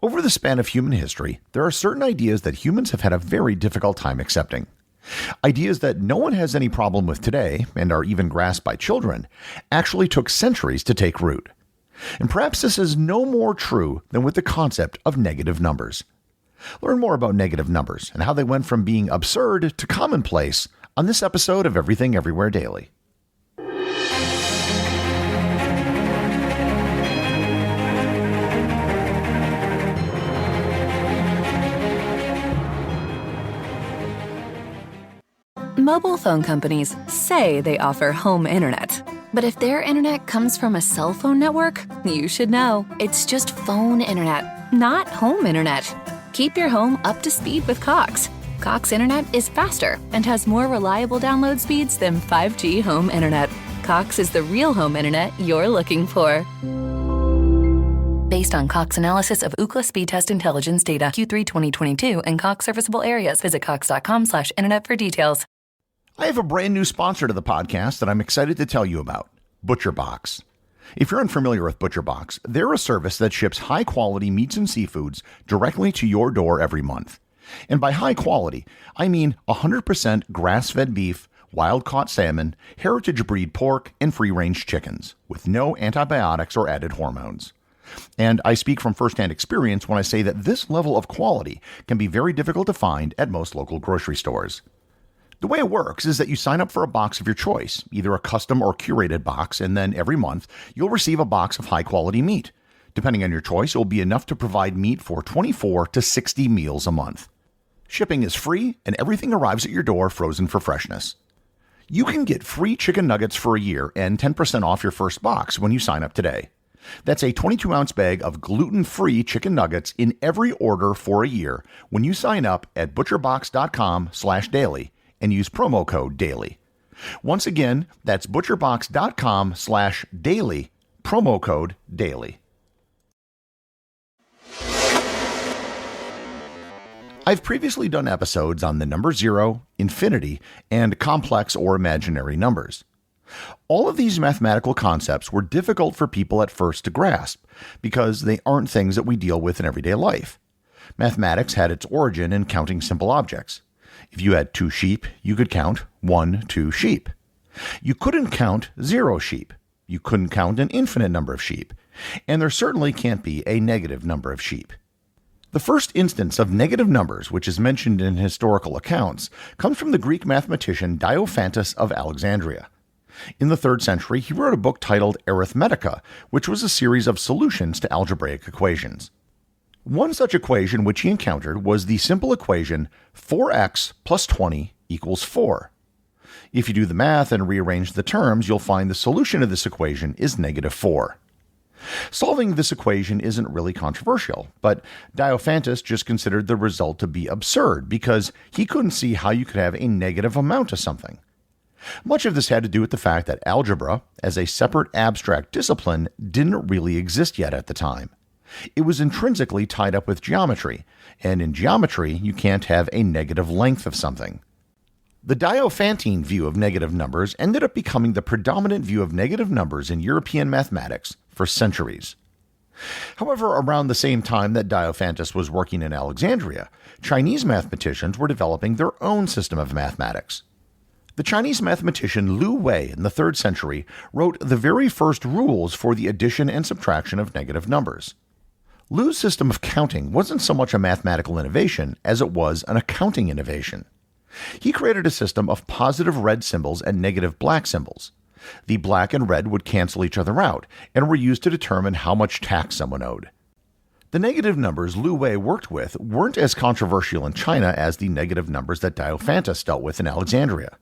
Over the span of human history, there are certain ideas that humans have had a very difficult time accepting. Ideas that no one has any problem with today, and are even grasped by children, actually took centuries to take root. And perhaps this is no more true than with the concept of negative numbers. Learn more about negative numbers and how they went from being absurd to commonplace on this episode of Everything Everywhere Daily. Mobile phone companies say they offer home internet. But if their internet comes from a cell phone network, you should know. It's just phone internet, not home internet. Keep your home up to speed with Cox. Cox internet is faster and has more reliable download speeds than 5G home internet. Cox is the real home internet you're looking for. Based on Cox analysis of Ookla speed test intelligence data Q3 2022 and Cox serviceable areas, visit cox.com/internet for details. I have a brand new sponsor to the podcast that I'm excited to tell you about, ButcherBox. If you're unfamiliar with ButcherBox, they're a service that ships high-quality meats and seafoods directly to your door every month. And by high quality, I mean 100% grass-fed beef, wild-caught salmon, heritage breed pork, and free-range chickens, with no antibiotics or added hormones. And I speak from firsthand experience when I say that this level of quality can be very difficult to find at most local grocery stores. The way it works is that you sign up for a box of your choice, either a custom or curated box, and then every month you'll receive a box of high-quality meat. Depending on your choice, it will be enough to provide meat for 24 to 60 meals a month. Shipping is free, and everything arrives at your door frozen for freshness. You can get free chicken nuggets for a year and 10% off your first box when you sign up today. That's a 22-ounce bag of gluten-free chicken nuggets in every order for a year when you sign up at butcherbox.com/daily. and use promo code DAILY. Once again, that's butcherbox.com/daily, promo code DAILY. I've previously done episodes on the number 0, infinity, and complex or imaginary numbers. All of these mathematical concepts were difficult for people at first to grasp because they aren't things that we deal with in everyday life. Mathematics had its origin in counting simple objects. If you had 2 sheep, you could count 1, 2 sheep. You couldn't count 0 sheep. You couldn't count an infinite number of sheep. And there certainly can't be a negative number of sheep. The first instance of negative numbers, which is mentioned in historical accounts, comes from the Greek mathematician Diophantus of Alexandria. In the 3rd century, he wrote a book titled Arithmetica, which was a series of solutions to algebraic equations. One such equation which he encountered was the simple equation 4x plus 20 equals 4. If you do the math and rearrange the terms, you'll find the solution of this equation is -4. Solving this equation isn't really controversial, but Diophantus just considered the result to be absurd because he couldn't see how you could have a negative amount of something. Much of this had to do with the fact that algebra, as a separate abstract discipline, didn't really exist yet at the time. It was intrinsically tied up with geometry, and in geometry, you can't have a negative length of something. The Diophantine view of negative numbers ended up becoming the predominant view of negative numbers in European mathematics for centuries. However, around the same time that Diophantus was working in Alexandria, Chinese mathematicians were developing their own system of mathematics. The Chinese mathematician Lu Wei in the 3rd century wrote the very first rules for the addition and subtraction of negative numbers. Lu's system of counting wasn't so much a mathematical innovation as it was an accounting innovation. He created a system of positive red symbols and negative black symbols. The black and red would cancel each other out and were used to determine how much tax someone owed. The negative numbers Lu Wei worked with weren't as controversial in China as the negative numbers that Diophantus dealt with in Alexandria.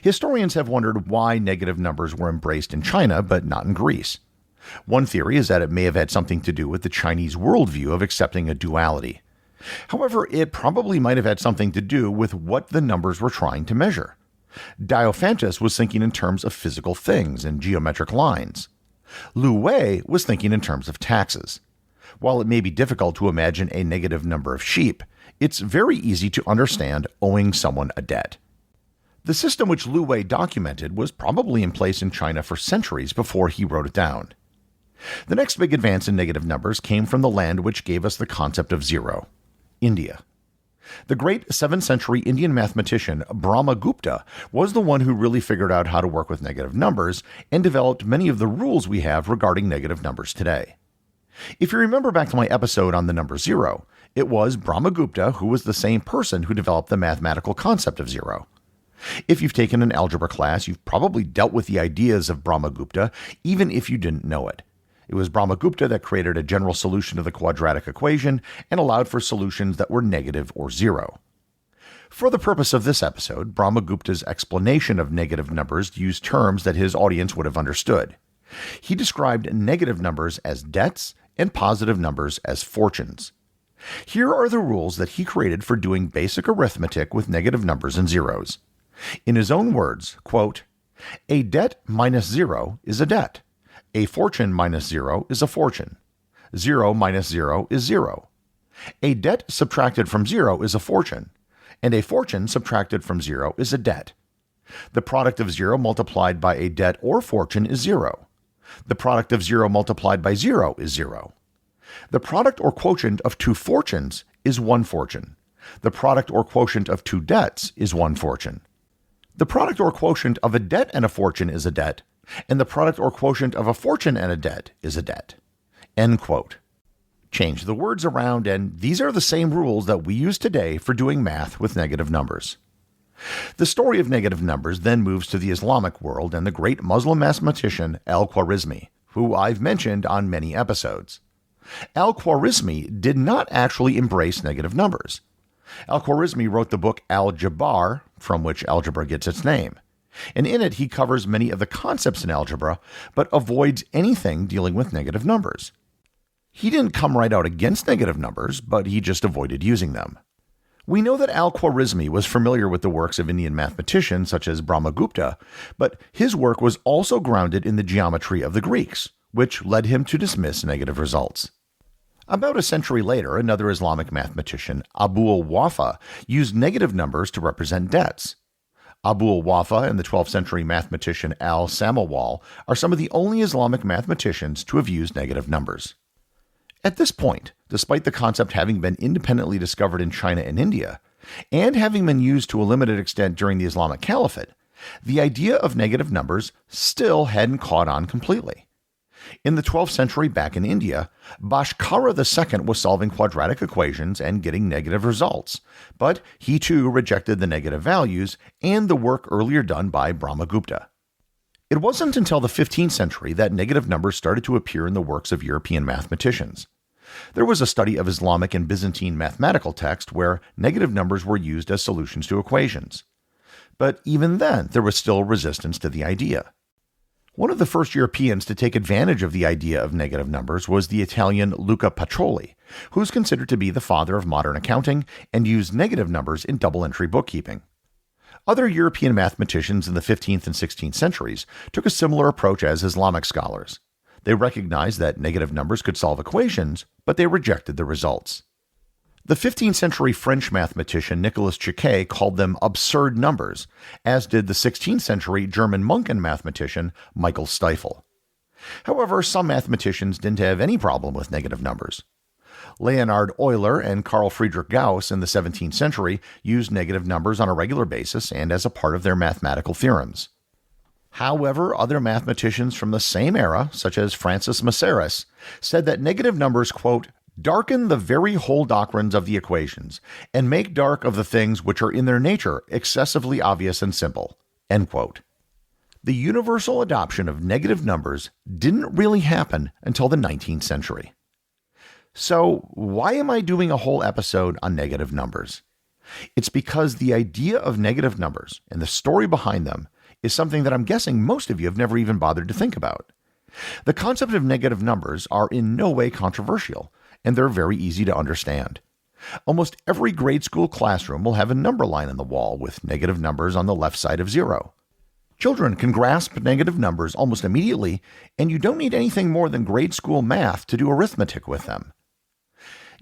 Historians have wondered why negative numbers were embraced in China but not in Greece. One theory is that it may have had something to do with the Chinese worldview of accepting a duality. However, it probably might have had something to do with what the numbers were trying to measure. Diophantus was thinking in terms of physical things and geometric lines. Lu Wei was thinking in terms of taxes. While it may be difficult to imagine a negative number of sheep, it's very easy to understand owing someone a debt. The system which Lu Wei documented was probably in place in China for centuries before he wrote it down. The next big advance in negative numbers came from the land which gave us the concept of zero, India. The great 7th century Indian mathematician Brahmagupta was the one who really figured out how to work with negative numbers and developed many of the rules we have regarding negative numbers today. If you remember back to my episode on the number zero, it was Brahmagupta who was the same person who developed the mathematical concept of zero. If you've taken an algebra class, you've probably dealt with the ideas of Brahmagupta, even if you didn't know it. It was Brahmagupta that created a general solution to the quadratic equation and allowed for solutions that were negative or zero. For the purpose of this episode, Brahmagupta's explanation of negative numbers used terms that his audience would have understood. He described negative numbers as debts and positive numbers as fortunes. Here are the rules that he created for doing basic arithmetic with negative numbers and zeros. In his own words, quote, "A debt minus zero is a debt. A fortune minus zero is a fortune. 0 minus 0 is 0. A debt subtracted from 0 is a fortune, and a fortune subtracted from 0 is a debt. The product of 0 multiplied by a debt or fortune is 0. The product of 0 multiplied by 0 is 0. The product or quotient of two fortunes is one fortune. The product or quotient of two debts is one fortune. The product or quotient of a debt and a fortune is a debt, and the product or quotient of a fortune and a debt is a debt." End quote. Change the words around, and these are the same rules that we use today for doing math with negative numbers. The story of negative numbers then moves to the Islamic world and the great Muslim mathematician Al-Khwarizmi, who I've mentioned on many episodes. Al-Khwarizmi did not actually embrace negative numbers. Al-Khwarizmi wrote the book Al-Jabr, from which algebra gets its name. And in it, he covers many of the concepts in algebra, but avoids anything dealing with negative numbers. He didn't come right out against negative numbers, but he just avoided using them. We know that Al-Khwarizmi was familiar with the works of Indian mathematicians such as Brahmagupta, but his work was also grounded in the geometry of the Greeks, which led him to dismiss negative results. About a century later, another Islamic mathematician, Abu al-Wafa, used negative numbers to represent debts. Abu al-Wafa and the 12th century mathematician al-Samawal are some of the only Islamic mathematicians to have used negative numbers. At this point, despite the concept having been independently discovered in China and India, and having been used to a limited extent during the Islamic Caliphate, the idea of negative numbers still hadn't caught on completely. In the 12th century back in India, Bhaskara II was solving quadratic equations and getting negative results, but he too rejected the negative values and the work earlier done by Brahmagupta. It wasn't until the 15th century that negative numbers started to appear in the works of European mathematicians. There was a study of Islamic and Byzantine mathematical text where negative numbers were used as solutions to equations. But even then, there was still resistance to the idea. One of the first Europeans to take advantage of the idea of negative numbers was the Italian Luca Pacioli, who is considered to be the father of modern accounting and used negative numbers in double-entry bookkeeping. Other European mathematicians in the 15th and 16th centuries took a similar approach as Islamic scholars. They recognized that negative numbers could solve equations, but they rejected the results. The 15th century French mathematician Nicolas Chiquet called them absurd numbers, as did the 16th century German monk and mathematician Michael Stiefel. However, some mathematicians didn't have any problem with negative numbers. Leonhard Euler and Carl Friedrich Gauss in the 17th century used negative numbers on a regular basis and as a part of their mathematical theorems. However, other mathematicians from the same era, such as Francis Maceras, said that negative numbers, quote, "darken the very whole doctrines of the equations, and make dark of the things which are in their nature excessively obvious and simple." End quote. The universal adoption of negative numbers didn't really happen until the 19th century. So, why am I doing a whole episode on negative numbers? It's because the idea of negative numbers and the story behind them is something that I'm guessing most of you have never even bothered to think about. The concept of negative numbers are in no way controversial, and they're very easy to understand. Almost every grade school classroom will have a number line on the wall with negative numbers on the left side of 0. Children can grasp negative numbers almost immediately, and you don't need anything more than grade school math to do arithmetic with them.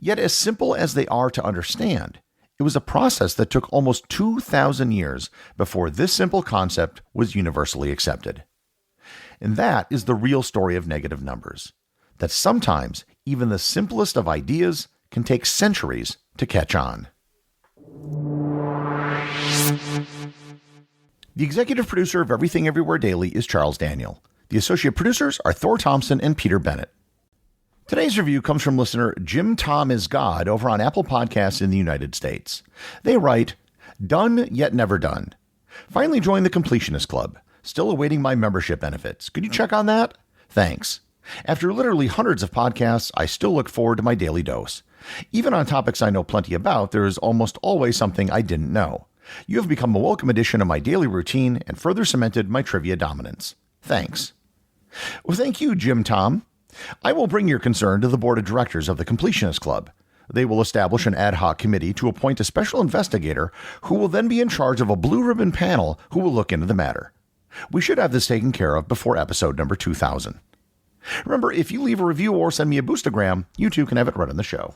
Yet, as simple as they are to understand, it was a process that took almost 2,000 years before this simple concept was universally accepted. And that is the real story of negative numbers. that sometimes even the simplest of ideas can take centuries to catch on. The executive producer of Everything Everywhere Daily is Charles Daniel. The associate producers are Thor Thomsen and Peter Bennett. Today's review comes from listener Jim Tom is God over on Apple Podcasts in the United States. They write, "Done yet never done. Finally joined the Completionist Club. Still awaiting my membership benefits. Could you check on that? Thanks. After literally hundreds of podcasts, I still look forward to my daily dose. Even on topics I know plenty about, there is almost always something I didn't know. You have become a welcome addition to my daily routine and further cemented my trivia dominance. Thanks." Well, thank you, Jim Tom. I will bring your concern to the board of directors of the Completionist Club. They will establish an ad hoc committee to appoint a special investigator who will then be in charge of a blue ribbon panel who will look into the matter. We should have this taken care of before episode number 2000. Remember, if you leave a review or send me a boostagram, you too can have it read on the show.